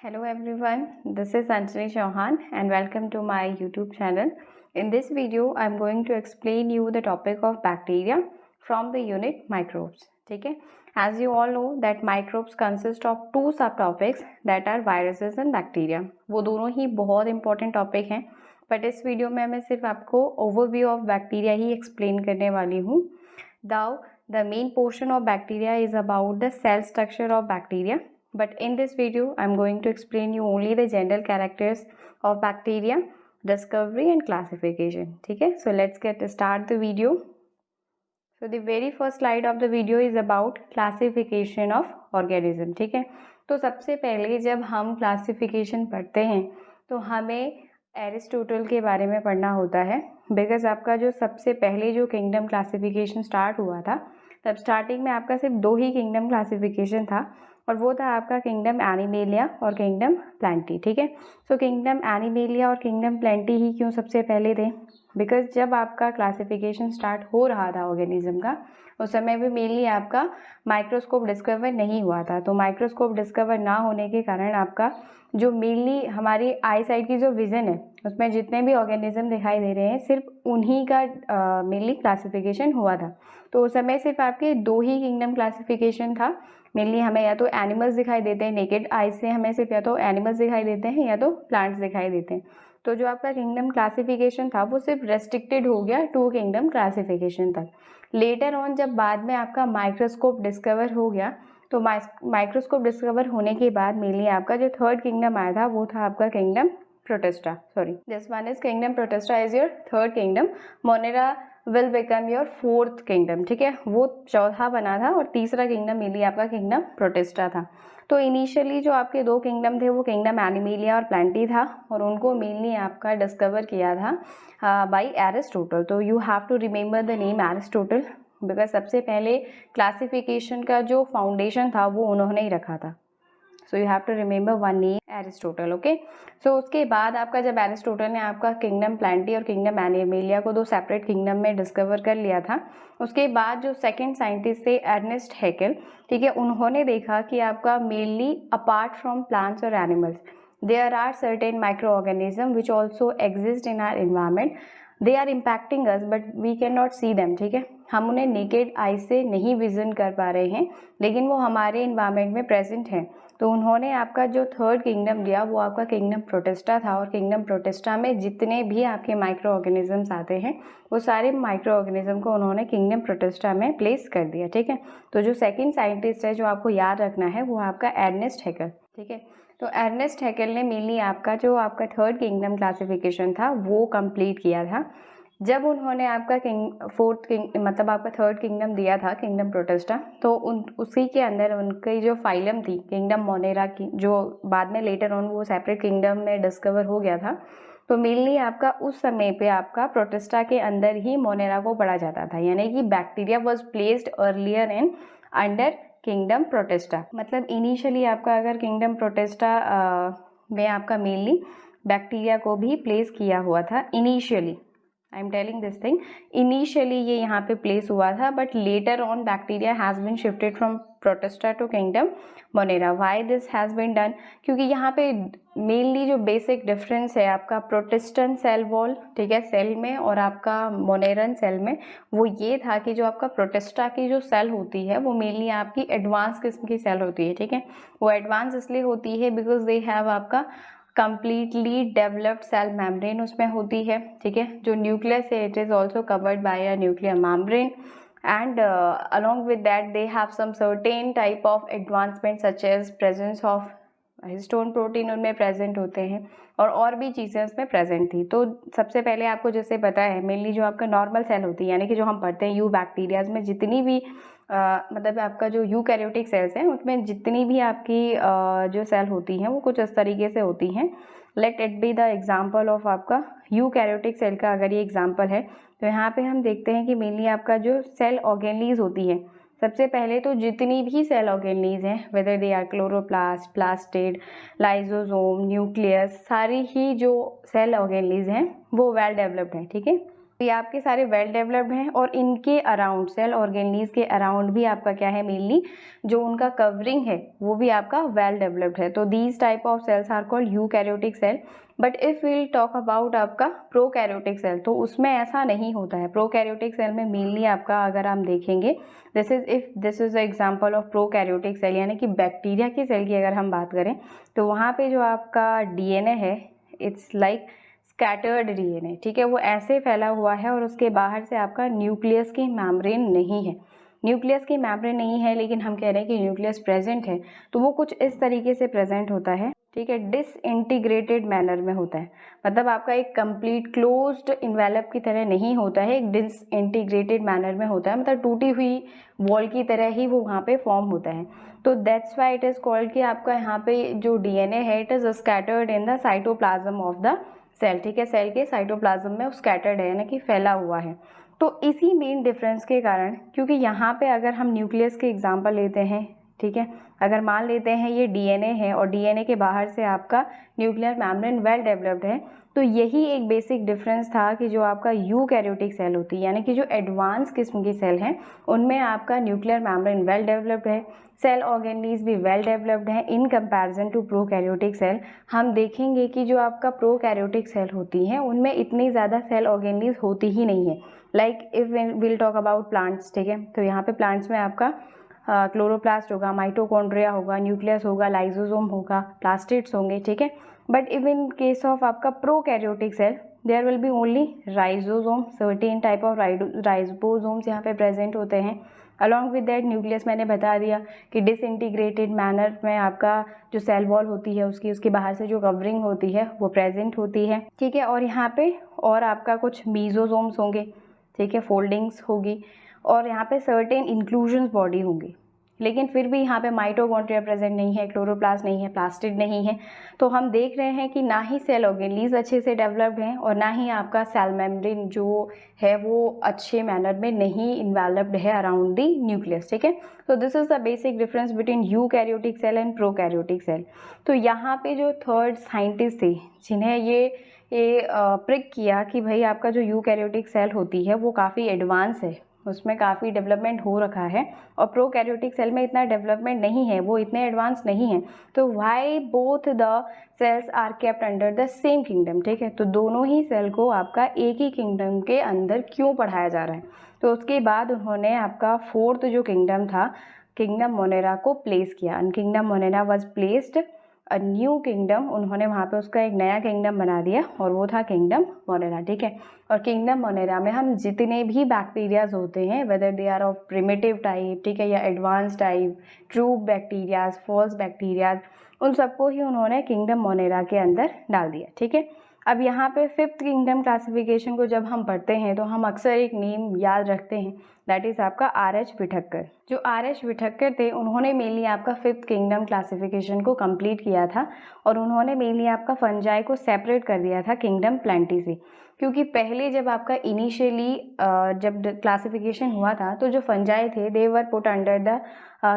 Hello everyone, this is Anjali Chauhan and welcome to my YouTube channel. In this video, I am going to explain you the topic of bacteria from the unit microbes. ठीक है? As you all know that microbes consist of two subtopics that are viruses and bacteria. वो दोनों ही बहुत important topic हैं, but इस video में मैं सिर्फ आपको overview of bacteria he explain करने वाली हूँ. Now, the main portion of bacteria is about the cell structure of bacteria. But in this video, I am going to explain you only the general characters of bacteria, discovery and classification. ठीक है? So let's start the video. So the very first slide of the video is about classification of organism. ठीक है? तो सबसे पहले जब हम classification पढ़ते हैं तो हमें एरिस्टोटल के बारे में पढ़ना होता है, बिकॉज आपका जो सबसे पहले जो किंगडम क्लासिफिकेशन स्टार्ट हुआ था तब स्टार्टिंग में आपका सिर्फ दो ही किंगडम क्लासिफिकेशन था और वो था आपका किंगडम एनिमेलिया और किंगडम प्लांटी. ठीक है? सो किंगडम एनिमेलिया और किंगडम प्लांटी ही क्यों सबसे पहले थे? बिकॉज जब आपका क्लासिफिकेशन स्टार्ट हो रहा था ऑर्गेनिज्म का उस समय भी मेनली आपका माइक्रोस्कोप डिस्कवर नहीं हुआ था. तो माइक्रोस्कोप डिस्कवर ना होने के कारण आपका जो मेनली हमारी आई साइड की जो विजन है उसमें जितने भी ऑर्गेनिज्म दिखाई दे रहे हैं सिर्फ उन्हीं का मेनली क्लासिफिकेशन हुआ था. तो उस समय सिर्फ आपके दो ही किंगडम क्लासिफिकेशन था. मेनली हमें या तो एनिमल्स दिखाई देते हैं, नेकेड आइज से हमें सिर्फ या तो एनिमल्स दिखाई देते हैं या तो प्लांट्स दिखाई देते हैं. तो जो आपका किंगडम क्लासिफिकेशन था वो सिर्फ रेस्ट्रिक्टेड हो गया टू किंगडम क्लासिफिकेशन तक. लेटर ऑन जब बाद में आपका माइक्रोस्कोप डिस्कवर हो गया तो माइक्रोस्कोप डिस्कवर होने के बाद मेनली आपका जो थर्ड किंगडम आया था वो था आपका kingdom protista. Sorry, this one is kingdom protista is your third kingdom. Monera will become your fourth kingdom. ठीक है? वो चौथा बना था और तीसरा किंगडम मेनली आपका किंगडम प्रोटिस्टा था. तो इनिशियली जो आपके दो किंगडम थे वो किंगडम एनिमेलिया और प्लांटी था और उनको मेनली आपका डिस्कवर किया था बाय एरिस्टोटल. तो you have to remember the name Aristotle because सबसे पहले क्लासिफिकेशन का जो फाउंडेशन था वो उन्होंने ही रखा था. So you have to remember one name Aristotle. Okay, so उसके बाद आपका जब एरिस्टोटल ने आपका किंगडम प्लांटी और किंगडम एनिमेलिया को दो सेपरेट किंगडम में डिस्कवर कर लिया था, उसके बाद जो सेकंड साइंटिस्ट थे अर्नेस्ट हैकेल, ठीक है, उन्होंने देखा कि आपका मेनली अपार्ट फ्रॉम प्लांट्स और animals there are certain micro organism which also exist in our environment. They are impacting us but we can not see them. ठीक है? हम उन्हें नेकेड आई से नहीं विजन कर पा रहे हैं लेकिन वो हमारे इन्वायरमेंट में प्रेजेंट हैं. तो उन्होंने आपका जो थर्ड किंगडम दिया वो आपका किंगडम प्रोटिस्टा था और किंगडम प्रोटिस्टा में जितने भी आपके माइक्रो ऑर्गेनिजम्स आते हैं वो सारे माइक्रो ऑर्गेनिज्म को उन्होंने किंगडम प्रोटिस्टा में प्लेस कर दिया. ठीक है? तो जो सेकंड साइंटिस्ट है जो आपको याद रखना है वो आपका अर्नेस्ट हैकेल. ठीक है? तो अर्नेस्ट हैकेल ने मेनली आपका जो आपका थर्ड किंगडम क्लासिफिकेशन था वो कंप्लीट किया था. जब उन्होंने आपका मतलब आपका थर्ड किंगडम दिया था किंगडम प्रोटिस्टा तो उसी के अंदर उनकी जो फाइलम थी किंगडम मोनेरा की जो बाद में लेटर ऑन वो सेपरेट किंगडम में डिस्कवर हो गया था. तो मेनली आपका उस समय पे आपका प्रोटिस्टा के अंदर ही मोनेरा को पढ़ा जाता था, यानी कि bacteria was placed earlier in under kingdom protista. मतलब इनिशियली आपका अगर किंगडम प्रोटिस्टा में आपका मेनली बैक्टीरिया को भी प्लेस किया हुआ था initially. I am telling this thing, initially ये यहाँ पे प्लेस हुआ था but later on bacteria has been shifted from Protista to kingdom Monera. Why this has been done? क्योंकि यहाँ पे मेनली जो बेसिक डिफरेंस है आपका प्रोटिस्टन सेल वॉल, ठीक है, सेल में और आपका मोनेरन सेल में, वो ये था कि जो आपका प्रोटिस्टा की जो सेल होती है वो मेनली आपकी एडवांस किस्म की सेल होती है. ठीक है? वो एडवांस इसलिए होती है बिकॉज दे हैव आपका कंप्लीटली डेवलप्ड सेल मेम्ब्रेन उसमें होती है. ठीक है? जो न्यूक्लियस है it is also covered by a nuclear membrane and along with that they have some certain type of advancement such as presence of histone protein उनमें present होते हैं और भी चीज़ें उसमें प्रेजेंट थी. तो सबसे पहले आपको जैसे पता है मेनली जो आपका नॉर्मल सेल होती है यानी कि जो हम पढ़ते हैं यू बैक्टीरियाज में जितनी भी मतलब आपका जो यूकैरियोटिक सेल्स हैं उसमें जितनी भी आपकी जो सेल होती हैं वो कुछ इस तरीके से होती हैं. Let it be the example of आपका यूकैरियोटिक सेल का अगर ये एग्जाम्पल है तो यहाँ पे हम देखते हैं कि मेनली आपका जो सेल ऑर्गेनलीज होती है, सबसे पहले तो जितनी भी सेल ऑर्गेनलीज हैं whether they are chloroplast, plastid, lysosome, nucleus, सारी ही जो सेल ऑर्गेनलीज हैं वो वेल डेवलप्ड हैं. ठीक है? ये आपके सारे वेल डेवलप्ड हैं और इनके अराउंड सेल ऑर्गेनीज के अराउंड भी आपका क्या है, मेनली जो उनका कवरिंग है वो भी आपका वेल डेवलप्ड है। तो these type of cells are called eukaryotic cell. But if will talk about आपका प्रोकैरियोटिक सेल, तो उसमें ऐसा नहीं होता है। प्रोकैरियोटिक सेल में मेनली आपका अगर हम देखेंगे, this is example of prokaryotic cell, यानी कि बैक्टीरिया की सेल की अगर हम बात करें तो वहाँ पे जो आपका डीएनए है, इट्स लाइक स्कैटर्ड डीएनए, ठीक है, वो ऐसे फैला हुआ है और उसके बाहर से आपका न्यूक्लियस की मेम्ब्रेन नहीं है। न्यूक्लियस की मेम्ब्रेन नहीं है, लेकिन हम कह रहे हैं कि न्यूक्लियस प्रेजेंट है, तो वो कुछ इस तरीके से प्रेजेंट होता है, ठीक है, डिसइंटीग्रेटेड मैनर में होता है। मतलब आपका एक कंप्लीट क्लोज्ड इन्वेलप की तरह नहीं होता है, एक डिसइंटीग्रेटेड मैनर में होता है, मतलब टूटी हुई वॉल की तरह ही वो वहाँ पे फॉर्म होता है। तो that's why it is called कि आपका यहाँ पे जो डीएनए है it is scattered in the cytoplasm of the cell, ठीक है, सेल के साइटोप्लाज्म में स्कैटर्ड है, यानी कि फैला हुआ है। तो इसी मेन डिफरेंस के कारण, क्योंकि यहाँ पे अगर हम न्यूक्लियस के एग्जांपल लेते हैं, ठीक है, अगर मान लेते हैं ये डीएनए है और डीएनए के बाहर से आपका न्यूक्लियर मेम्ब्रेन वेल डेवलप्ड है, तो यही एक बेसिक डिफरेंस था कि जो आपका यूकैरियोटिक सेल होती है, यानी कि जो एडवांस किस्म की सेल हैं उनमें आपका न्यूक्लियर मेम्ब्रेन वेल डेवलप्ड है, सेल ऑर्गेनीज भी वेल डेवलप्ड हैं in comparison to prokaryotic cell. हम देखेंगे कि जो आपका प्रोकैरियोटिक सेल होती हैं उनमें इतनी ज़्यादा सेल ऑर्गेनीज होती ही नहीं है। Like if will talk about plants, ठीक है, तो यहाँ पे प्लांट्स में आपका क्लोरोप्लास्ट होगा, माइटोकॉन्ड्रिया होगा, न्यूक्लियस होगा, लाइजोसोम होगा, प्लास्टिड्स होंगे, ठीक है। But if in case of आपका prokaryotic cell there will be only ribosome, certain type of ribosomes यहाँ पे प्रेजेंट होते हैं। अलॉन्ग विद दैट न्यूक्लियस मैंने बता दिया कि डिसइंटीग्रेटेड मैनर में आपका जो सेल वॉल होती है उसके बाहर से जो कवरिंग होती है वो प्रेजेंट होती है, ठीक है। और यहाँ पे और आपका कुछ मीजोसोम्स होंगे, ठीक है, फोल्डिंग्स होगी, और यहाँ पे सर्टेन इंक्लूजन्स बॉडी होंगी, लेकिन फिर भी यहाँ पे माइटोकॉन्ड्रिया प्रेजेंट नहीं है, क्लोरोप्लास्ट नहीं है, प्लास्टिड नहीं है। तो हम देख रहे हैं कि ना ही सेल ऑर्गेनीज अच्छे से डेवलप्ड हैं और ना ही आपका सेल मेम्ब्रेन जो है वो अच्छे मैनर में नहीं इन्वेलप्ड है अराउंड दी न्यूक्लियस, ठीक है। तो this is the basic difference between eukaryotic cell and prokaryotic cell. तो यहाँ पे जो थर्ड साइंटिस्ट थे जिन्हें ये प्रिक किया कि भाई आपका जो यूकैरियोटिक सेल होती है वो काफ़ी एडवांस है, उसमें काफ़ी डेवलपमेंट हो रखा है, और प्रोकैरियोटिक सेल में इतना डेवलपमेंट नहीं है, वो इतने एडवांस नहीं है, तो why both the cells are kept under the same kingdom, ठीक है। तो दोनों ही सेल को आपका एक ही किंगडम के अंदर क्यों पढ़ाया जा रहा है। तो उसके बाद उन्होंने आपका फोर्थ जो किंगडम था, किंगडम मोनेरा को प्लेस किया, and kingdom Monera was placed a new kingdom, उन्होंने वहाँ पे उसका एक नया किंगडम बना दिया और वो था किंगडम मोनेरा, ठीक है। और किंगडम मोनेरा में हम जितने भी बैक्टीरियाज होते हैं, whether they are of primitive type, ठीक है, या advance type, true bacterias, false bacterias, उन सबको ही उन्होंने किंगडम मोनेरा के अंदर डाल दिया, ठीक है। अब यहाँ पे फिफ्थ किंगडम क्लासिफिकेशन को जब हम पढ़ते हैं तो हम अक्सर एक नेम याद रखते हैं, दैट इज़ आपका R.H. विठक्कर। जो R.H. विठक्कर थे उन्होंने मेनली आपका फिफ्थ किंगडम क्लासिफिकेशन को कंप्लीट किया था, और उन्होंने मेनली आपका फंजाई को सेपरेट कर दिया था किंगडम प्लांटी से। क्योंकि पहले जब आपका इनिशियली जब क्लासिफिकेशन हुआ था तो जो फंजाई थे they were put under the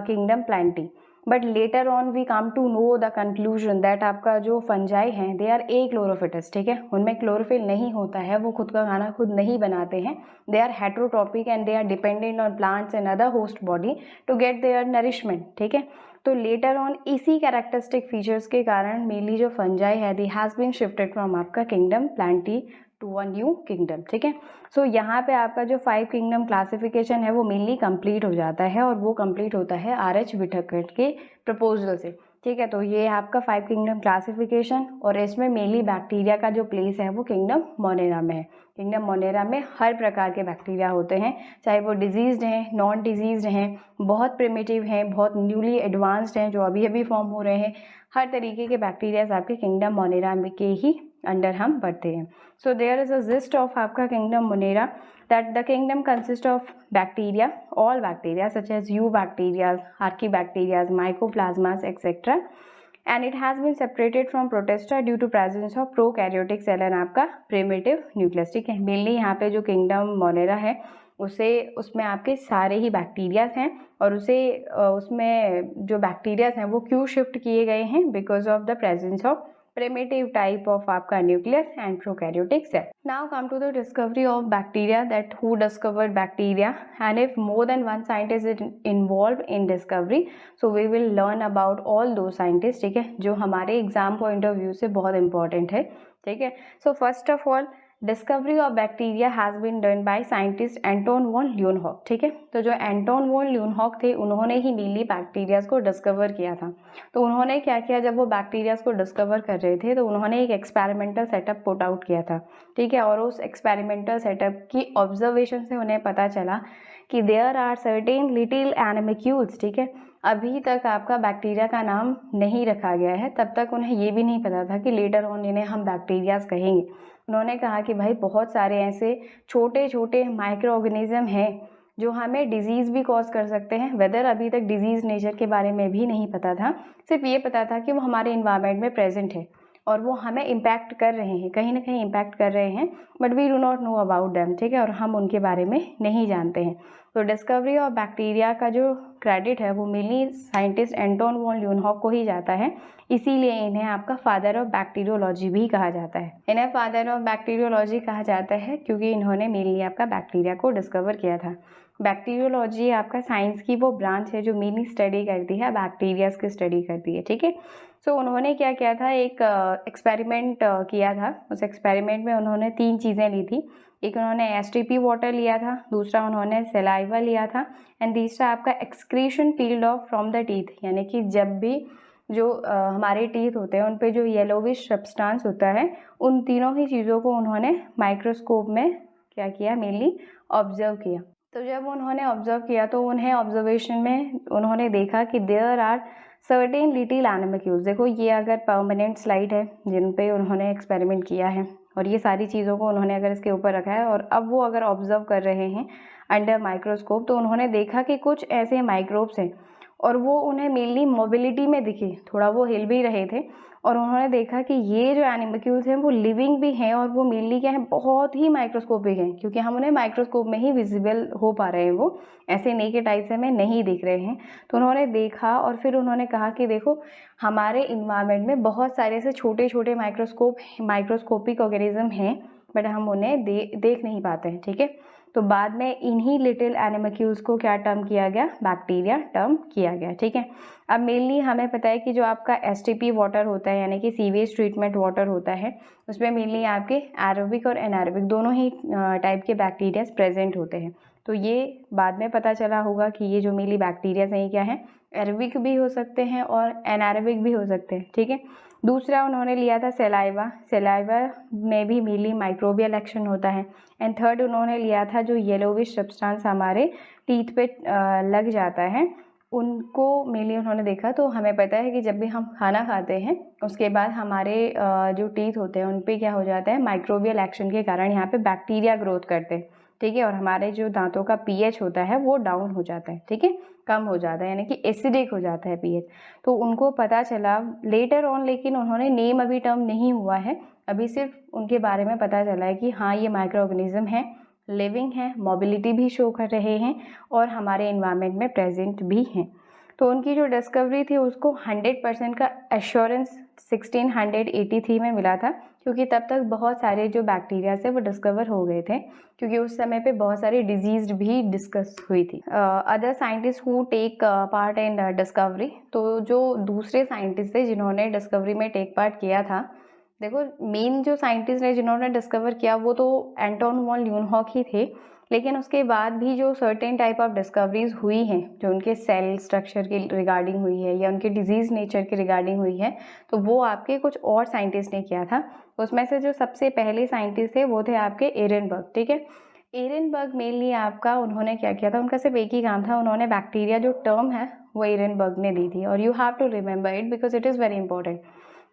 kingdom Plantae, but later on we come to know the conclusion that आपका जो फंजाई हैं दे आर ए क्लोरोफिटस, ठीक है, उनमें क्लोरोफिल नहीं होता है, वो खुद का खाना खुद नहीं बनाते हैं, they are heterotrophic and they are dependent on plants and other host body to get their nourishment, ठीक है। तो लेटर ऑन इसी कैरेक्टरिस्टिक फीचर्स के कारण मेनली जो फंजाई है the has been shifted from आपका kingdom Plantae to a new kingdom, ठीक है। सो यहाँ पे आपका जो 5 किंगडम क्लासिफिकेशन है वो मेनली कंप्लीट हो जाता है, और वो कंप्लीट होता है R.H. विठक्कर के प्रपोजल से, ठीक है। तो ये आपका 5 किंगडम क्लासिफिकेशन, और इसमें मेनली बैक्टीरिया का जो प्लेस है वो किंगडम मोनेरा में है। किंगडम मोनेरा में हर प्रकार के बैक्टीरिया होते हैं, चाहे वो डिजीज्ड हैं, नॉन डिजीज्ड हैं, बहुत प्रिमिटिव हैं, बहुत न्यूली एडवांस्ड हैं जो अभी अभी फॉर्म हो रहे हैं, हर तरीके के बैक्टीरियाज आपके किंगडम मोनेरा में के ही अंडर हम पढ़ते हैं। So there is a gist of आपका kingdom Monera that the kingdom consists of bacteria, all bacteria such as eubacteria, archaebacteria, mycoplasmas, etc. and it has been separated from protista due to presence of prokaryotic cell and आपका primitive nucleus, ठीक है। Mainly यहाँ पे जो kingdom Monera है उसमें आपके सारे ही बैक्टीरियाज हैं, और उसमें जो बैक्टीरियाज हैं वो क्यों शिफ्ट किए गए हैं, because of the presence of primitive type of आपका nucleus and prokaryotic cell. Now come to the discovery of bacteria, that who discovered bacteria, and if more than one scientist is involved in discovery, so we will learn about all those scientists, ठीक है, जो हमारे exam point of view से बहुत important है, ठीक है. So first of all discovery of bacteria has been done by scientist Anton von Leeuwenhoek, ठीक है. तो जो एंटोन वॉन ल्यूनहॉक थे उन्होंने ही मेनली बैक्टीरियाज को डिस्कवर किया था. तो उन्होंने क्या किया, जब वो बैक्टीरियाज को डिस्कवर कर रहे थे तो उन्होंने एक एक्सपेरिमेंटल सेटअप पुट आउट किया था, ठीक है. और उस एक्सपेरिमेंटल सेटअप की ऑब्जर्वेशन से उन्हें पता चला कि देयर आर सर्टेन लिटिल एनिमल्क्यूल्स, ठीक है. अभी तक आपका बैक्टीरिया का नाम नहीं रखा गया है, तब तक उन्हें ये भी नहीं पता था कि लेटर ऑन इन्हें हम बैक्टीरियाज कहेंगे. उन्होंने कहा कि भाई बहुत सारे ऐसे छोटे छोटे माइक्रो ऑर्गेनिज्म हैं जो हमें डिजीज़ भी कॉज कर सकते हैं. वेदर अभी तक डिजीज़ नेचर के बारे में भी नहीं पता था, सिर्फ ये पता था कि वो हमारे इन्वायरमेंट में प्रेजेंट है और वो हमें इम्पैक्ट कर रहे हैं, कहीं ना कहीं इम्पैक्ट कर रहे हैं, but we do not know about them, ठीक है, और हम उनके बारे में नहीं जानते हैं. तो डिस्कवरी ऑफ बैक्टीरिया का जो क्रेडिट है वो मेनली साइंटिस्ट एंटोन वॉन ल्यूनहॉक को ही जाता है, इसीलिए इन्हें आपका फादर ऑफ बैक्टीरियोलॉजी भी कहा जाता है. इन्हें फादर ऑफ बैक्टीरियोलॉजी कहा जाता है क्योंकि इन्होंने मेनली आपका बैक्टीरिया को डिस्कवर किया था. बैक्टीरियोलॉजी आपका साइंस की वो ब्रांच है जो मेनली स्टडी करती है बैक्टीरियाज की स्टडी करती है, ठीक है. सो उन्होंने क्या किया था, एक एक्सपेरिमेंट किया था. उस एक्सपेरिमेंट में उन्होंने 3 चीज़ें ली थी. एक उन्होंने एसटीपी वाटर लिया था, दूसरा उन्होंने सलाइवा लिया था, एंड तीसरा आपका excretion peeled of from the teeth, यानी कि जब भी जो हमारे टीथ होते हैं उन पे जो येलोविश सब्सटेंस होता है, उन तीनों ही चीज़ों को उन्होंने माइक्रोस्कोप में क्या किया, मेनली ऑब्जर्व किया. तो जब उन्होंने ऑब्जर्व किया तो उन्हें ऑब्जर्वेशन में उन्होंने देखा कि देयर आर सर्टेन लिटिल एनिमल्क्यूल्स. देखो ये अगर परमानेंट स्लाइड है जिन पे उन्होंने एक्सपेरिमेंट किया है और ये सारी चीज़ों को उन्होंने अगर इसके ऊपर रखा है और अब वो अगर ऑब्जर्व कर रहे हैं अंडर माइक्रोस्कोप, तो उन्होंने देखा कि कुछ ऐसे माइक्रोब्स हैं और वो उन्हें मेनली मोबिलिटी में दिखे, थोड़ा वो हिल भी रहे थे, और उन्होंने देखा कि ये जो एनिमल्क्यूल्स हैं वो लिविंग भी हैं और वो मेनली क्या है, बहुत ही माइक्रोस्कोपिक हैं, क्योंकि हम उन्हें माइक्रोस्कोप में ही विजिबल हो पा रहे हैं, वो ऐसे नेकेड आई से हमें नहीं दिख रहे हैं. तो उन्होंने देखा और फिर उन्होंने कहा कि देखो हमारे इन्वायरमेंट में बहुत सारे ऐसे छोटे छोटे माइक्रोस्कोपिक ऑर्गेनिज्म हैं, बट हम उन्हें देख नहीं पाते हैं, ठीक है. तो बाद में इन्हीं लिटिल एनिमल्क्यूल्स को क्या टर्म किया गया, बैक्टीरिया टर्म किया गया, ठीक है. अब मेनली हमें पता है कि जो आपका एसटीपी वाटर होता है, यानी कि सीवेज ट्रीटमेंट वाटर होता है, उसमें मेनली आपके एरोबिक और एनारोबिक दोनों ही टाइप के बैक्टीरियाज प्रेजेंट होते हैं. तो ये बाद में पता चला होगा कि ये जो मेनली बैक्टीरियाज हैं क्या है, एरोबिक भी हो सकते हैं और एनारोबिक भी हो सकते हैं, ठीक है. दूसरा उन्होंने लिया था सलाइवा. सलाइवा में भी मेनली माइक्रोबियल एक्शन होता है. एंड थर्ड उन्होंने लिया था जो येलोविश सब्सटेंस हमारे टीथ पे लग जाता है, उनको मेनली उन्होंने देखा. तो हमें पता है कि जब भी हम खाना खाते हैं उसके बाद हमारे जो टीथ होते हैं उन पे क्या हो जाता है, माइक्रोबियल एक्शन के कारण यहाँ पे बैक्टीरिया ग्रोथ करते हैं, ठीक है. और हमारे जो दांतों का पीएच होता है वो डाउन हो जाता है, ठीक है, कम हो जाता है, यानी कि एसिडिक हो जाता है पीएच. तो उनको पता चला लेटर ऑन, लेकिन उन्होंने नेम अभी टर्म नहीं हुआ है, अभी सिर्फ उनके बारे में पता चला है कि हाँ ये माइक्रो ऑर्गेनिज्म है, लिविंग है, मोबिलिटी भी शो कर रहे हैं और हमारे इन्वायरमेंट में प्रेजेंट भी हैं. तो उनकी जो डिस्कवरी थी उसको 100% का एश्योरेंस 1683 में मिला था, क्योंकि तब तक बहुत सारे जो बैक्टीरिया थे वो डिस्कवर हो गए थे, क्योंकि उस समय पे बहुत सारी डिजीज भी डिस्कस हुई थी. Other scientist who take part in discovery, तो जो दूसरे साइंटिस्ट थे जिन्होंने डिस्कवरी में टेक पार्ट किया था, देखो मेन जो साइंटिस्ट ने जिन्होंने डिस्कवर किया वो तो एंटोन वॉन ल्यूनहॉक ही थे, लेकिन उसके बाद भी जो सर्टेन टाइप ऑफ डिस्कवरीज हुई हैं, जो उनके सेल स्ट्रक्चर के रिगार्डिंग हुई है या उनके डिजीज़ नेचर के रिगार्डिंग हुई है, तो वो आपके कुछ और साइंटिस्ट ने किया था. उसमें से जो सबसे पहले साइंटिस्ट थे वो थे आपके एरेनबर्ग, ठीक है. एरेनबर्ग मेनली आपका उन्होंने क्या किया था, उनका सिर्फ एक ही काम था, उन्होंने बैक्टीरिया जो टर्म है वो एरेनबर्ग ने दी थी. और you have to remember it because it is very important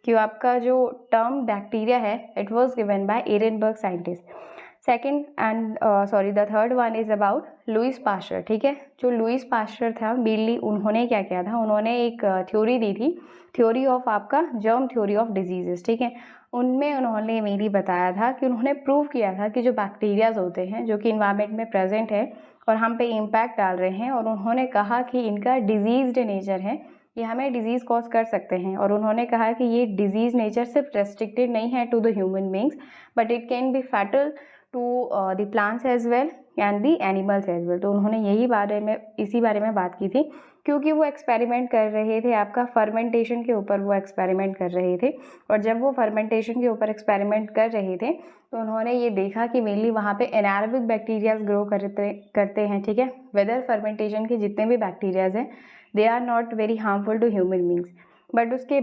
कि आपका जो टर्म बैक्टीरिया है it was given by Ehrenberg scientist. Second and the third one is about Louis Pasteur, ठीक है. जो लुईस पास्चर था मेनली उन्होंने क्या किया था, उन्होंने एक थ्योरी दी थी, थ्योरी ऑफ आपका जर्म थ्योरी ऑफ डिजीजेस, ठीक है. उनमें उन्होंने मेनली बताया था कि उन्होंने प्रूव किया था कि जो बैक्टीरियाज होते हैं जो कि इन्वायरमेंट में प्रेजेंट है और हम पे इम्पैक्ट डाल रहे हैं, और उन्होंने कहा कि इनका डिजीज्ड नेचर है, ये हमें डिजीज़ कॉज कर सकते हैं। और उन्होंने कहा कि ये डिजीज़ नेचर सिर्फ रेस्ट्रिक्टेड नहीं है to the human beings, but it can be fatal to the plants as well and the animals as well. तो उन्होंने इसी बारे में बात की थी, क्योंकि वो एक्सपेरिमेंट कर रहे थे आपका फर्मेंटेशन के ऊपर वो एक्सपेरिमेंट कर रहे थे। और जब वो फर्मेंटेशन के ऊपर एक्सपेरिमेंट कर रहे थे तो उन्होंने ये देखा कि मेनली वहाँ पे एनारोबिक बैक्टीरियाज ग्रो करते हैं, ठीक है। वेदर फर्मेंटेशन के जितने भी बैक्टीरियाज हैं they are not very harmful to human beings, but उसके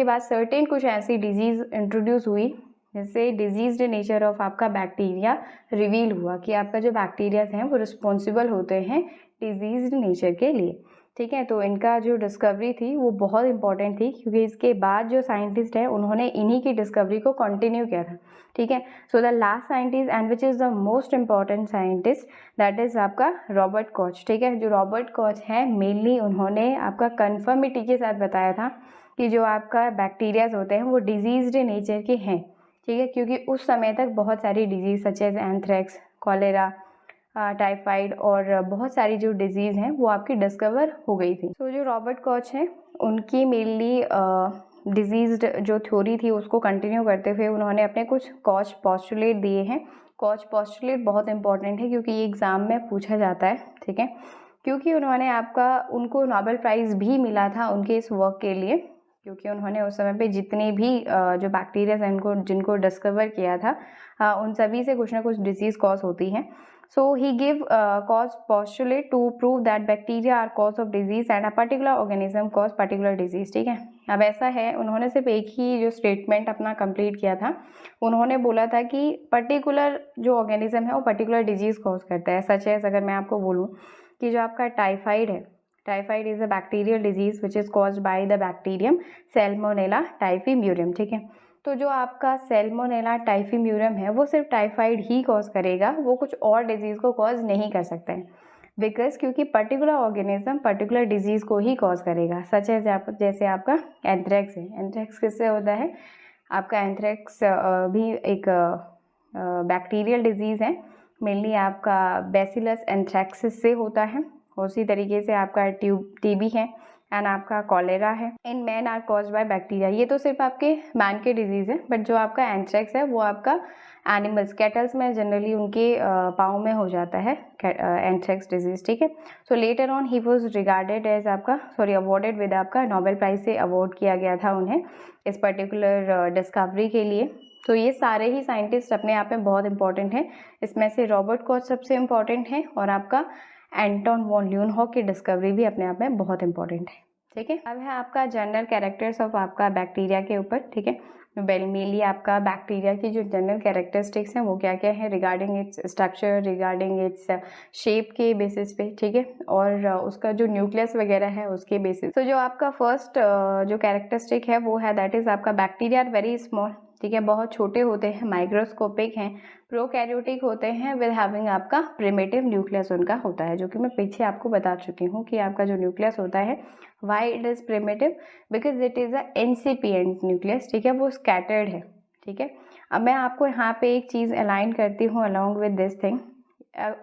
बाद सर्टेन कुछ ऐसी डिजीज़ इंट्रोड्यूस हुई, जैसे डिजीज्ड नेचर ऑफ आपका बैक्टीरिया रिवील हुआ कि आपका जो बैक्टीरियाज हैं वो रिस्पॉन्सिबल होते हैं डिजीज्ड नेचर के लिए, ठीक है। तो इनका जो डिस्कवरी थी वो बहुत इंपॉर्टेंट थी, क्योंकि इसके बाद जो साइंटिस्ट है उन्होंने इन्हीं की डिस्कवरी को कंटिन्यू किया था, ठीक है। So the last scientist and which is the most important scientist that is आपका रॉबर्ट कॉच, ठीक है। जो रॉबर्ट कॉच है मेनली उन्होंने आपका कन्फर्मिटी के साथ बताया था कि जो आपका बैक्टीरियाज होते हैं वो डिजीज्ड नेचर के हैं, ठीक है। क्योंकि उस समय तक बहुत सारी diseases such as anthrax, cholera, typhoid और बहुत सारी जो डिजीज़ हैं वो आपकी डिस्कवर हो गई थी। तो जो रॉबर्ट कॉच हैं उनकी मेनली डिजीज़ जो थ्योरी थी उसको कंटिन्यू करते हुए उन्होंने अपने कुछ कॉच पोस्टुलेट दिए हैं। कॉच पोस्टुलेट बहुत इंपॉर्टेंट है क्योंकि ये एग्ज़ाम में पूछा जाता है, ठीक है। क्योंकि उनको नोबेल प्राइज़ भी मिला था उनके इस वर्क के लिए, क्योंकि उन्होंने उस समय पे जितने भी जो बैक्टीरियाज हैं जिनको डिस्कवर किया था उन सभी से कुछ ना कुछ डिजीज़ कॉज होती हैं। So he give cause postulate to prove that bacteria are cause of disease and a particular organism cause particular disease, ठीक है। अब ऐसा है, उन्होंने सिर्फ एक ही जो स्टेटमेंट अपना कंप्लीट किया था, उन्होंने बोला था कि पर्टिकुलर जो ऑर्गेनिज्म है वो पर्टिकुलर डिजीज़ कॉज करता है। सच है, अगर मैं आपको बोलूँ कि जो आपका टाइफाइड है, typhoid is a bacterial disease which is caused by the bacterium Salmonella typhimurium, ठीक है। तो जो आपका सैल्मोनेला टाइफीम्यूरियम है वो सिर्फ टाइफाइड ही कॉज करेगा, वो कुछ और डिजीज़ को कॉज नहीं कर सकता है, बिकॉज क्योंकि पर्टिकुलर ऑर्गेनिज्म पर्टिकुलर डिजीज़ को ही कॉज करेगा। सच है जैसे आपका एंथ्रेक्स है। एंथ्रेक्स किससे होता है? आपका एंथ्रेक्स भी एक बैक्टीरियल डिजीज़ है, मेनली आपका बैसिलस एंथ्रेक्सिस से होता है। उसी तरीके से आपका टीबी है एंड आपका कॉलेरा है। In man are cause by bacteria. ये तो सिर्फ आपके मैन के डिजीज़ है, बट जो आपका एंथ्रेक्स है वो आपका एनिमल्स, कैटल्स में जनरली उनके पाँव में हो जाता है एंथ्रेक्स डिजीज़, ठीक है। So later on he was regarded as awarded with आपका नोबेल प्राइज़ से अवॉर्ड किया गया था उन्हें इस पर्टिकुलर डिस्कवरी के लिए। तो ये सारे ही साइंटिस्ट अपने आप में बहुत इंपॉर्टेंट हैं। इसमें से रॉबर्ट कॉच सबसे इम्पॉर्टेंट है और आपका एंटन वॉन ल्यूनहॉक की डिस्कवरी भी अपने आप में बहुत इंपॉर्टेंट है, ठीक है। अब है आपका जनरल कैरेक्टर्स ऑफ आपका बैक्टीरिया के ऊपर, ठीक है। मेनली आपका बैक्टीरिया की जो जनरल कैरेक्टरिस्टिक्स हैं वो क्या क्या है regarding its structure, regarding its shape के बेसिस पे, ठीक है, और उसका जो न्यूक्लियस वगैरह है उसके बेसिस। तो जो आपका फर्स्ट जो कैरेक्टरिस्टिक है वो है दैट इज़ आपका बैक्टीरिया आर वेरी स्मॉल, ठीक है, बहुत छोटे होते हैं, माइक्रोस्कोपिक हैं, प्रोकैरियोटिक होते हैं विद हैविंग आपका प्रिमिटिव न्यूक्लियस उनका होता है, जो कि मैं पीछे आपको बता चुकी हूँ कि आपका जो न्यूक्लियस होता है why it is primitive, because it is a incipient nucleus, ठीक है, वो स्कैटर्ड है, ठीक है। अब मैं आपको यहाँ पे एक चीज़ अलाइन करती हूँ along with this thing.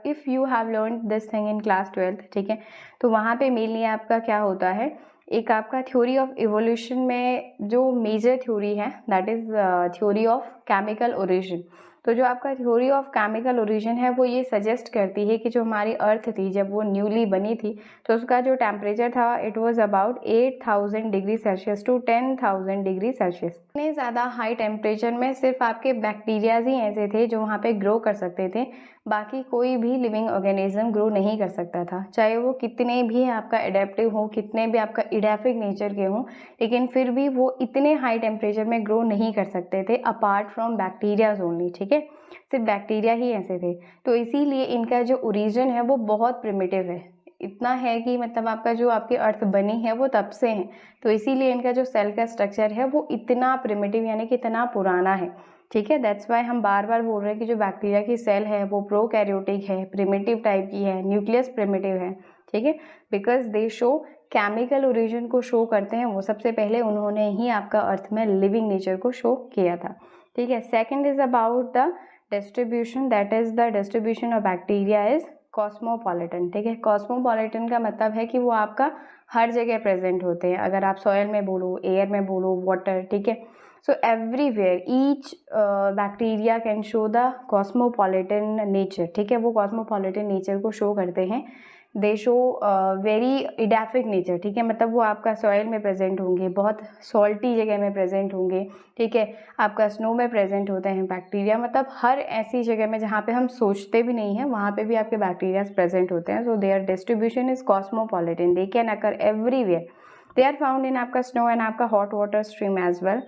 If you have learn this thing in class 12th, ठीक है, तो वहाँ पे मेनली आपका क्या होता है, एक आपका थ्योरी ऑफ इवोल्यूशन में जो मेजर थ्योरी है that is theory of chemical origin. तो जो आपका थ्योरी ऑफ केमिकल ओरिजिन है वो ये सजेस्ट करती है कि जो हमारी अर्थ थी जब वो न्यूली बनी थी तो उसका जो टेम्परेचर था it was about 8000 degree Celsius to 10,000 degree Celsius. इतने ज़्यादा हाई टेम्परेचर में सिर्फ आपके बैक्टीरियाज ही ऐसे थे जो वहाँ पे ग्रो कर सकते थे, बाकी कोई भी लिविंग ऑर्गेनिज्म ग्रो नहीं कर सकता था, चाहे वो कितने भी आपका एडेप्टिव हो, कितने भी आपका इडेफिक नेचर के हों, लेकिन फिर भी वो इतने हाई टेम्परेचर में ग्रो नहीं कर सकते थे अपार्ट फ्रॉम बैक्टीरियाज ओनली, ठीक है, सिर्फ बैक्टीरिया ही ऐसे थे। तो इसीलिए इनका जो ओरिजिन है वो बहुत प्रिमिटिव है, इतना है कि मतलब आपका जो आपकी अर्थ बनी है वो तब से है, तो इसीलिए इनका जो सेल का स्ट्रक्चर है वो इतना प्रिमिटिव यानी कि इतना पुराना है, ठीक है। दैट्स वाई हम बार बार बोल रहे हैं कि जो बैक्टीरिया की सेल है वो प्रोकैरियोटिक है, प्रिमिटिव टाइप की है, न्यूक्लियस प्रिमिटिव है, ठीक है, because they show chemical origin को शो करते हैं, वो सबसे पहले उन्होंने ही आपका अर्थ में लिविंग नेचर को शो किया था, ठीक है। Second is about the distribution, that is the distribution of bacteria is cosmopolitan, ठीक है। कॉस्मोपॉलिटन का मतलब है कि वो आपका हर जगह प्रेजेंट होते हैं। अगर आप सॉयल में बोलो, एयर में बोलो, वाटर, ठीक है। So everywhere each bacteria can show the cosmopolitan nature, ठीक है। वो कॉस्मोपॉलिटन नेचर को शो करते हैं। दे शो वेरी इडाफिक नेचर, ठीक है। मतलब वो आपका सॉइल में प्रेजेंट होंगे, बहुत सॉल्टी जगह में प्रेजेंट होंगे, ठीक है। आपका स्नो में प्रेजेंट होते हैं बैक्टीरिया, मतलब हर ऐसी जगह में जहाँ पे हम सोचते भी नहीं हैं वहाँ पे भी आपके बैक्टीरिया प्रेजेंट होते हैं। So their distribution is cosmopolitan, they can occur everywhere, they are found in आपका स्नो एंड आपका hot water stream as well.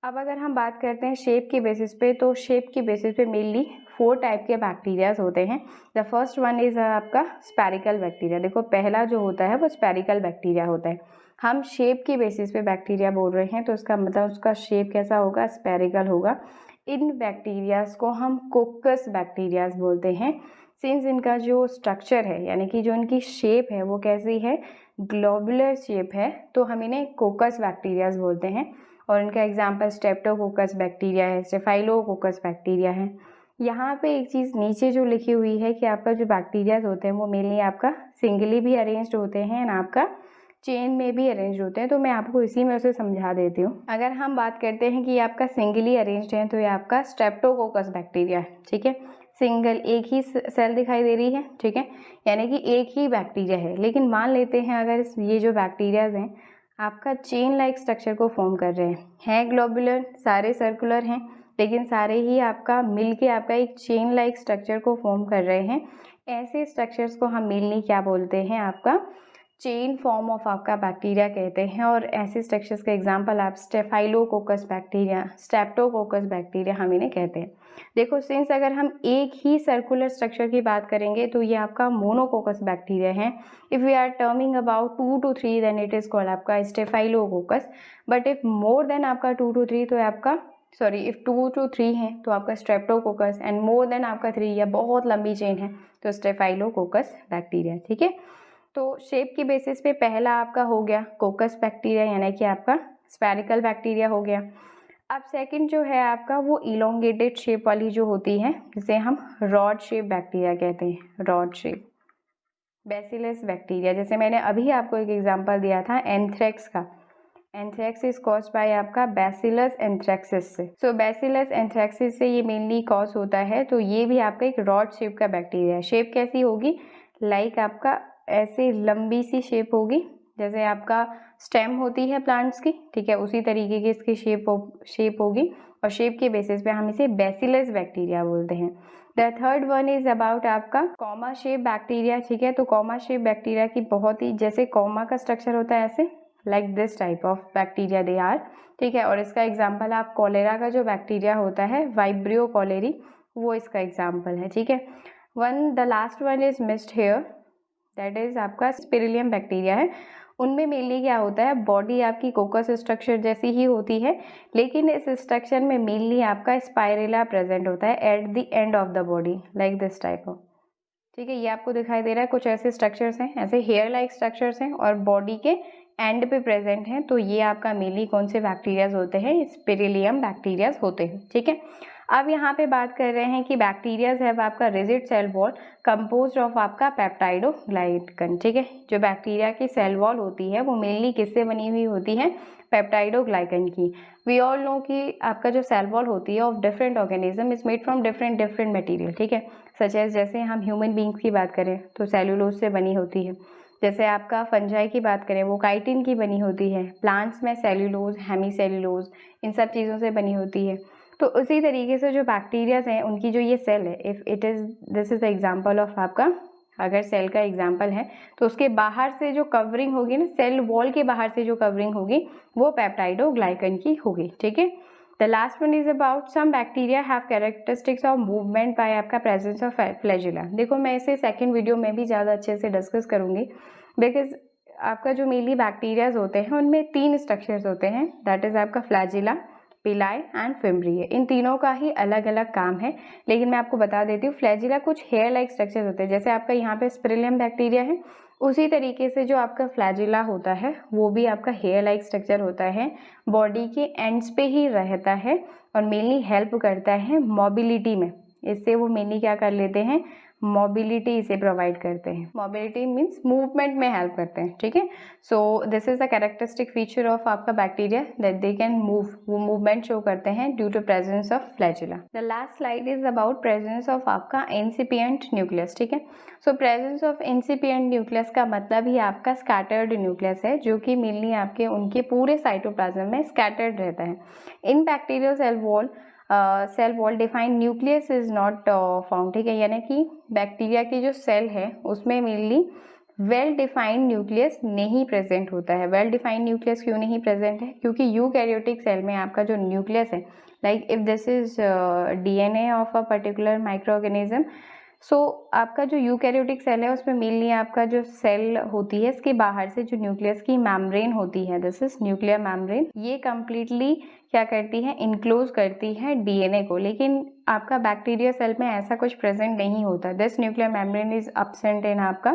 अब अगर हम बात करते हैं शेप की बेसिस पे, तो शेप की बेसिस पे मेनली 4 टाइप के बैक्टीरियाज होते हैं। द फर्स्ट वन इज आपका स्पेरिकल बैक्टीरिया। देखो पहला जो होता है वो स्पेरिकल बैक्टीरिया होता है। हम शेप की बेसिस पे बैक्टीरिया बोल रहे हैं तो उसका मतलब उसका शेप कैसा होगा, स्पेरिकल होगा। इन बैक्टीरियाज को हम कोकस बैक्टीरियाज बोलते हैं। सिंस इनका जो स्ट्रक्चर है यानी कि जो इनकी शेप है वो कैसी है, ग्लोबुलर शेप है, तो हम इन्हें कोकस बैक्टीरियाज बोलते हैं। और इनका एग्जाम्पल स्ट्रेप्टोकोकस बैक्टीरिया है, स्टेफाइलोकोकस बैक्टीरिया है। यहाँ पे एक चीज़ नीचे जो लिखी हुई है कि आपका जो बैक्टीरियाज होते हैं वो मेनली आपका सिंगली भी अरेंज्ड होते हैं एंड आपका चेन में भी अरेंज होते हैं। तो मैं आपको इसी में उसे समझा देती हूँ। अगर हम बात करते हैं कि ये आपका सिंगली अरेंज्ड है तो ये आपका स्ट्रेप्टोकोकस बैक्टीरिया है, ठीक है। सिंगल, एक ही सेल दिखाई दे रही है, ठीक है, यानी कि एक ही बैक्टीरिया है। लेकिन मान लेते हैं अगर ये जो बैक्टीरियाज हैं आपका चेन लाइक स्ट्रक्चर को फॉर्म कर रहे हैं ग्लोबुलर, सारे सर्कुलर हैं, लेकिन सारे ही आपका मिलके आपका एक चेन लाइक स्ट्रक्चर को फॉर्म कर रहे हैं। ऐसे स्ट्रक्चर्स को हम मेनली क्या बोलते हैं, आपका चेन फॉर्म ऑफ आपका बैक्टीरिया कहते हैं। और ऐसे स्ट्रक्चर्स का एग्जांपल आप स्टेफाइलोकोकस बैक्टीरिया, स्ट्रेप्टोकोकस बैक्टीरिया हम इन्हें कहते हैं। देखो सिंस अगर हम एक ही सर्कुलर स्ट्रक्चर की बात करेंगे तो ये आपका मोनोकोकस बैक्टीरिया है। If we are terming about 2 to 3 then it is called आपका staphylococcus. But if more than आपका 2 to 3 तो आपका इफ़ 2 to 3 है तो आपका स्ट्रेप्टोकोकस, एंड मोर देन आपका 3 या बहुत लंबी चेन है तो स्टेफाइलोकोकस बैक्टीरिया, ठीक है। तो शेप की बेसिस पे पहला आपका हो गया कोकस बैक्टीरिया यानी कि आपका स्फेरिकल बैक्टीरिया हो गया। अब सेकंड जो है आपका वो इलोंगेटेड शेप वाली जो होती है जिसे हम रॉड शेप बैक्टीरिया कहते हैं, रॉड शेप बैसिलस बैक्टीरिया। जैसे मैंने अभी आपको एक एग्जांपल दिया था एंथ्रेक्स का, एंथ्रेक्स इज कॉज बाय आपका बैसिलस एंथ्रेक्सिस से। सो बैसिलस एंथ्रेक्सिस से ये मेनली कॉज होता है। तो ये भी आपका एक रॉड शेप का बैक्टीरिया है। शेप कैसी होगी, लाइक आपका ऐसे लंबी सी शेप होगी जैसे आपका स्टेम होती है प्लांट्स की, ठीक है, उसी तरीके की इसकी शेप होगी। और शेप के बेसिस पे हम इसे बैसिलस बैक्टीरिया बोलते हैं। The third one is about आपका कॉमा शेप बैक्टीरिया, ठीक है। तो कॉमा शेप बैक्टीरिया की बहुत ही जैसे कॉमा का स्ट्रक्चर होता है ऐसे like this type of bacteria they are, ठीक है। और इसका एग्जाम्पल आप कॉलेरा का जो बैक्टीरिया होता है वाइब्रियो कॉलेरी, वो इसका एग्जाम्पल है, ठीक है। The last one is missed here, that is आपका स्पिरिलियम बैक्टीरिया है। उनमें मेनली क्या होता है, बॉडी आपकी कोकस स्ट्रक्चर जैसी ही होती है, लेकिन इस स्ट्रक्चर में मेनली आपका स्पाइरेला प्रेजेंट होता है at the end of the body like this type of, ठीक है। ये आपको दिखाई दे रहा है कुछ ऐसे स्ट्रक्चर्स हैं, ऐसे हेयर लाइक स्ट्रक्चर्स हैं और बॉडी के एंड पे प्रेजेंट हैं। तो ये आपका मेनली कौन से बैक्टीरियाज होते हैं, स्पिरिलियम बैक्टीरियाज होते हैं, ठीक है। अब यहाँ पे बात कर रहे हैं कि बैक्टीरियाज है आपका rigid cell wall composed of आपका पेप्टाइडोग्लाइकन, ठीक है। जो बैक्टीरिया की सेल वॉल होती है वो मेनली किससे बनी हुई होती है, पेप्टाइडोग्लाइकन की। वी ऑल नो कि आपका जो सेल वॉल होती है of different organism is made from different material, ठीक है। सच एज जैसे हम ह्यूमन बींग्स की बात करें तो सेल्यूलोज से बनी होती है। जैसे आपका फंजाई की बात करें वो काइटिन की बनी होती है। प्लांट्स में सेल्यूलोज, हेमी सेल्यूलोज, इन सब चीज़ों से बनी होती है। तो उसी तरीके से जो बैक्टीरियाज हैं उनकी जो ये सेल है, if it is this is the example of आपका, अगर सेल का एग्जांपल है तो उसके बाहर से जो कवरिंग होगी ना, सेल वॉल के बाहर से जो कवरिंग होगी वो पेप्टाइडोग्लाइकन की होगी, ठीक है। The last one is about some bacteria have characteristics of movement by आपका प्रेजेंस ऑफ फ्लैजिला। देखो मैं इसे सेकेंड वीडियो में भी ज़्यादा अच्छे से डिस्कस करूँगी, बिकॉज आपका जो मेनली बैक्टीरियाज होते हैं उनमें 3 स्ट्रक्चर्स होते हैं, दैट इज़ आपका फ्लैजिला, पिलाई एंड फिम्ब्रिए। इन तीनों का ही अलग अलग काम है, लेकिन मैं आपको बता देती हूँ फ्लैजिला कुछ हेयर लाइक स्ट्रक्चर्स होते हैं। जैसे आपका यहाँ पे स्पिरिलियम बैक्टीरिया है, उसी तरीके से जो आपका फ्लैजिला होता है वो भी आपका हेयर लाइक स्ट्रक्चर होता है, बॉडी के एंड्स पे ही रहता है और मेनली हेल्प करता है मोबिलिटी में। इससे वो मेनली क्या कर लेते हैं, मोबिलिटी इसे प्रोवाइड करते हैं। मोबिलिटी मीन्स मूवमेंट में हेल्प करते हैं, ठीक है। So this is the characteristic feature of आपका bacteria that they can move, वो मूवमेंट शो करते हैं due to presence of flagella. The last slide is about presence of आपका इंसिपिएंट न्यूक्लियस, ठीक है। So presence of incipient nucleus का मतलब ही आपका स्कैटर्ड न्यूक्लियस है, जो कि मेनली आपके उनके पूरे साइटोप्लाज्म में स्कैटर्ड रहता है। In bacterial cell wall defined nucleus is not found, ठीक है। यानी कि बैक्टीरिया की जो सेल है उसमें मेनली वेल डिफाइंड न्यूक्लियस नहीं प्रेजेंट होता है। वेल डिफाइंड न्यूक्लियस क्यों नहीं प्रेजेंट है? क्योंकि यूकैरियोटिक सेल में आपका जो न्यूक्लियस है, like if this is DNA of a particular micro organism, so आपका जो यूकैरियोटिक सेल है उसमें मेनली आपका जो सेल होती है इसके बाहर से जो न्यूक्लियस की मेम्ब्रेन होती है, दिस इज न्यूक्लियर मेम्ब्रेन, ये कंप्लीटली क्या करती है, इनक्लोज करती है डीएनए को। लेकिन आपका बैक्टीरिया सेल में ऐसा कुछ प्रेजेंट नहीं होता। This nuclear membrane is absent in आपका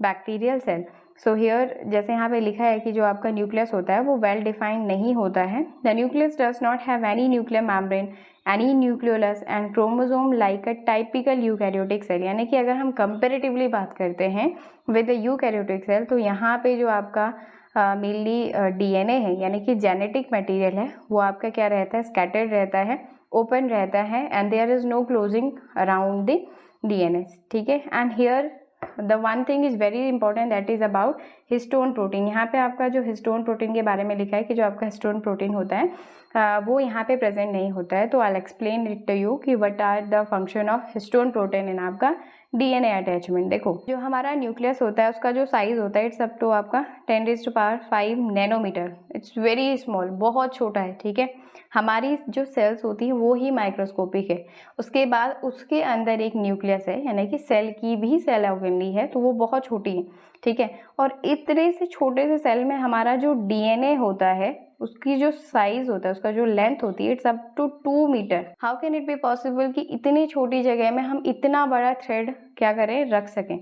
बैक्टीरियल सेल। सो हियर जैसे यहाँ पे लिखा है कि जो आपका न्यूक्लियस होता है वो वेल डिफाइंड नहीं होता है। The nucleus does not have any nuclear membrane, any nucleolus and chromosome like a typical eukaryotic cell. यानी कि अगर हम कंपेरेटिवली बात करते हैं विद द यूकैरियोटिक सेल, तो यहाँ पे जो आपका मेनली डीएनए है यानी कि जेनेटिक मटेरियल है वो आपका क्या रहता है, स्कैटर्ड रहता है, ओपन रहता है, and there is no closing around the DNA, ठीक है। And here the one thing is very important, that is about histone protein. यहाँ पे आपका जो हिस्टोन प्रोटीन के बारे में लिखा है कि जो आपका हिस्टोन प्रोटीन होता है वो यहाँ पे प्रेजेंट नहीं होता है। तो I explain it to you कि what are the function of histone protein in आपका डीएनए अटैचमेंट। देखो जो हमारा न्यूक्लियस होता है उसका जो साइज होता है इट्स अप टू आपका 10⁵ नैनोमीटर। इट्स वेरी स्मॉल, बहुत छोटा है, ठीक है। हमारी जो सेल्स होती है वो ही माइक्रोस्कोपिक है। उसके बाद उसके अंदर एक न्यूक्लियस है यानी कि सेल की भी सेल ऑर्गेनली है, तो वो बहुत छोटी है, ठीक है। और इतने से छोटे से सेल में हमारा जो डीएनए होता है उसकी जो साइज होता है, उसका जो लेंथ होती है, it's up to 2 metre. How can it be possible कि इतनी छोटी जगह में हम इतना बड़ा थ्रेड क्या करें, रख सकें।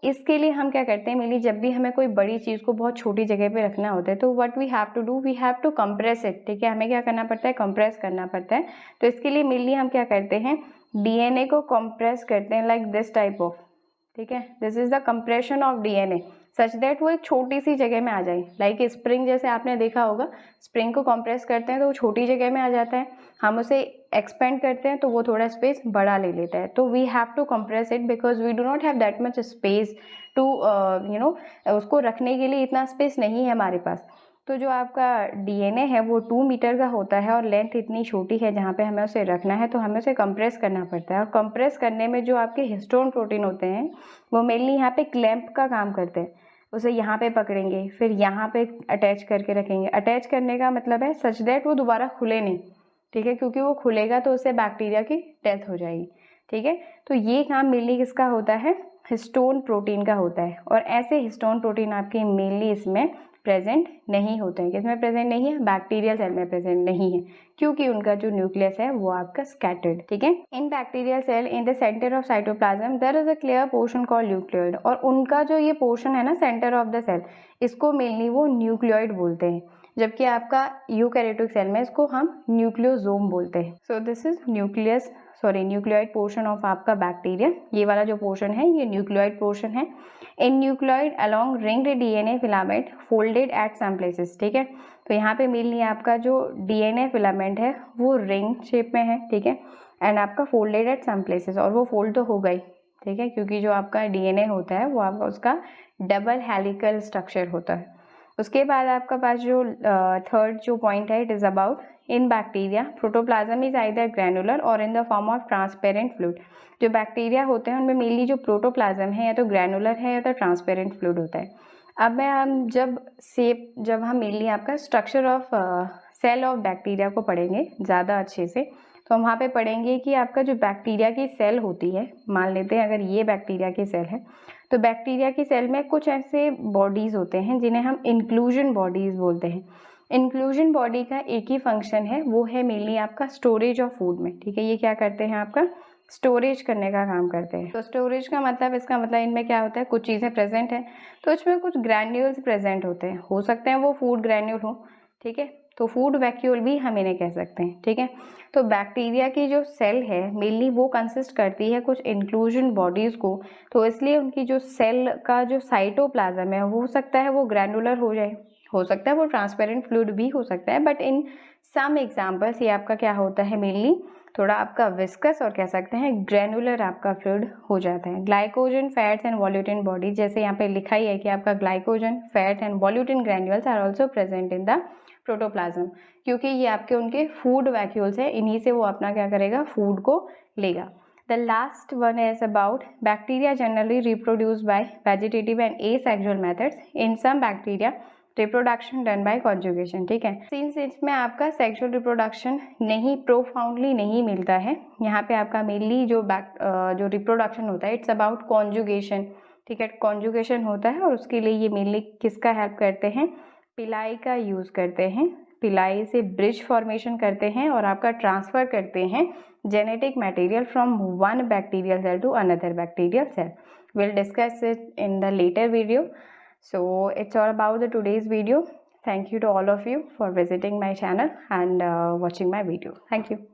इसके लिए हम क्या करते हैं, मेनली जब भी हमें कोई बड़ी चीज को बहुत छोटी जगह पे रखना होता है तो what we have to do, we have to compress it, ठीक है। हमें क्या करना पड़ता है, कंप्रेस करना पड़ता है। तो इसके लिए मेनली हम क्या करते हैं, डीएनए को कंप्रेस करते हैं लाइक दिस टाइप ऑफ, ठीक है। This is the compression of DNA such that वो एक छोटी सी जगह में आ जाए। लाइक स्प्रिंग जैसे आपने देखा होगा, स्प्रिंग को कंप्रेस करते हैं तो वो छोटी जगह में आ जाता है, हम उसे एक्सपेंड करते हैं तो वो थोड़ा स्पेस बड़ा ले लेता है। तो we have to compress it because we do not have that much space to उसको रखने के लिए इतना स्पेस नहीं है हमारे पास। तो जो आपका डीएनए है वो 2 मीटर का होता है और लेंथ इतनी छोटी है जहाँ पे हमें उसे रखना है, तो हमें उसे कंप्रेस करना पड़ता है। और कंप्रेस करने में जो आपके हिस्टोन प्रोटीन होते हैं वो मेनली यहाँ पे क्लैंप का काम करते हैं। उसे यहाँ पे पकड़ेंगे, फिर यहाँ पे अटैच करके रखेंगे। अटैच करने का मतलब है सच दैट वो दोबारा खुले नहीं, ठीक है, क्योंकि वो खुलेगा तो उससे बैक्टीरिया की डेथ हो जाएगी, ठीक है। तो ये काम मेनली किसका होता है, हिस्टोन प्रोटीन का होता है। और ऐसे हिस्टोन प्रोटीन आपके मेनली इसमें प्रेजेंट नहीं होते हैं। किसमें प्रेजेंट नहीं है, बैक्टीरियल सेल में प्रेजेंट नहीं है, क्योंकि उनका जो न्यूक्लियस है वो आपका स्कैटर्ड, ठीक है। In bacterial cell in the centre of cytoplasm there is a clear portion called nucleoid. और उनका जो ये पोर्शन है ना, सेंटर ऑफ द सेल, इसको मेनली वो न्यूक्लियोइड बोलते हैं। जबकि आपका यूकैरियोटिक सेल में इसको हम न्यूक्लियोसोम बोलते हैं। So this is nucleoid portion of आपका बैक्टीरिया। ये वाला जो पोर्शन है ये न्यूक्लियोइड पोर्शन है। In nucleoid along ringed DNA filament folded at some places, ठीक है। तो यहाँ पे मेनली आपका जो डीएनए फिलामेंट है वो रिंग शेप में है, ठीक है, एंड आपका फोल्डेड एट सम प्लेसेस। और वो फोल्ड तो हो गई, ठीक है, क्योंकि जो आपका डीएनए होता है वो आपका उसका डबल हेलिकल स्ट्रक्चर होता है। उसके बाद आपका पास जो थर्ड जो पॉइंट है, it is about in bacteria protoplasm is either granular और in the form of transparent fluid. जो बैक्टीरिया होते हैं उनमें मेनली जो प्रोटोप्लाज्म है या तो ग्रैनुलर है या तो ट्रांसपेरेंट फ्लूइड होता है। अब हम जब हम मेनली आपका structure of cell of bacteria को पढ़ेंगे ज़्यादा अच्छे से, तो हम वहाँ पे पढ़ेंगे कि आपका जो बैक्टीरिया की सेल होती है, मान लेते हैं अगर ये बैक्टीरिया की सेल है, तो बैक्टीरिया की सेल में कुछ ऐसे बॉडीज़ होते हैं जिन्हें हम इंक्लूजन बॉडीज़ बोलते हैं। इंक्लूजन बॉडी का एक ही फंक्शन है, वो है मेनली आपका स्टोरेज ऑफ फूड में, ठीक है। ये क्या करते हैं, आपका स्टोरेज करने का काम करते हैं। तो स्टोरेज का मतलब, इसका मतलब इनमें क्या होता है, कुछ चीज़ें प्रेजेंट हैं तो इसमें कुछ ग्रैन्यूल्स प्रेजेंट होते हैं। हो सकते हैं वो फूड ग्रैन्यूल हो, ठीक है, तो फूड वैक्यूल भी हम इन्हें कह सकते हैं, ठीक है। तो बैक्टीरिया की जो सेल है मेनली वो कंसिस्ट करती है कुछ इंक्लूजन बॉडीज़ को, तो इसलिए उनकी जो सेल का जो साइटोप्लाज्म है हो सकता है वो ग्रैनुलर हो जाए, हो सकता है वो ट्रांसपेरेंट फ्लूइड भी हो सकता है, बट इन सम एग्जाम्पल्स ये आपका क्या होता है मेनली थोड़ा आपका विस्कस और कह सकते हैं ग्रैनुलर आपका फ्लूइड हो जाता है। Glycogen, fats and volutin body, जैसे यहाँ पे लिखा ही है कि आपका glycogen, fat and volutin granules are also present in the protoplasm, क्योंकि ये आपके उनके फूड वैक्यूल्स है, इन्हीं से वो अपना क्या करेगा, फूड को लेगा। The last one is about bacteria generally reproduce by vegetative and asexual methods, in some bacteria reproduction done by conjugation, ठीक है। सिंस इसमें आपका सेक्सुअल रिप्रोडक्शन नहीं प्रोफाउंडली नहीं मिलता है, यहाँ पे आपका मेनली जो रिप्रोडक्शन होता है इट्स अबाउट कॉन्जुगेशन, ठीक है, कॉन्जुगेशन होता है और उसके लिए ये मेनली किसका हेल्प करते हैं, पिलाई का यूज़ करते हैं। पिलाई से ब्रिज फॉर्मेशन करते हैं और आपका ट्रांसफ़र करते हैं genetic material from one bacterial cell to another bacterial cell. Will discuss it in the later video. So it's all about the today's video. Thank you to all of you for visiting my channel and watching my video. Thank you.